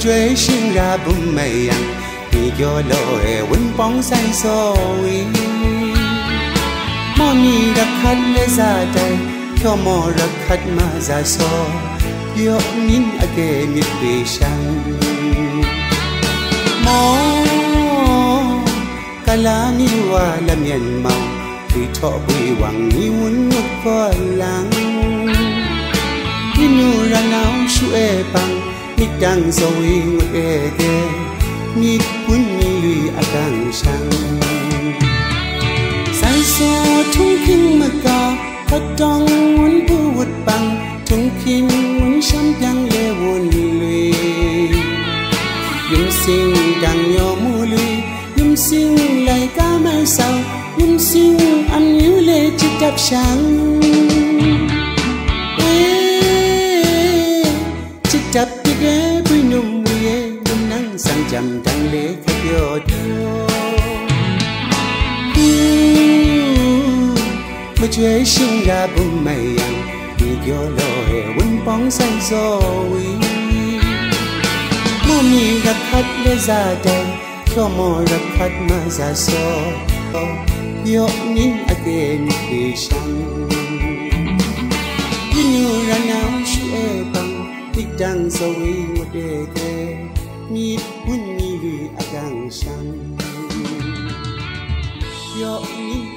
追心ra bùm mây yang mi cho lội quên bóng say soi mò mi đã khát lê ra đây cho mò đã khát mà ra so yo min ake mi bị sang mò kala ni wa la mian mau tùy thọ bùi hoàng ni muốn ngất có lắng inu ra nào su e bang mi đang rồi ngất e ke mi kun mi lui akang sang sai so thung kinh mà ca thật trong muốn bu vụt bằng thung kinh muốn sắm yang le buồn lui yếm sinh đang nhỏ mu lui yếm sinh lại ca mai sau yếm sinh ăn yếu lệ chỉ đáp sáng chỉ đáp đi ghé bụi num bụi num nắng sang chậm đang lệ khắp yo mà chơi sinh ra bùm mây yang mi cho lội quên bóng say rồi mò mi đã khát lê ra đây cho mò đã khát mà ra so yo min ake mi bị sang inu ra nào su e bang ti đang rồi một đề ke mi bun mi lui akang sang yo min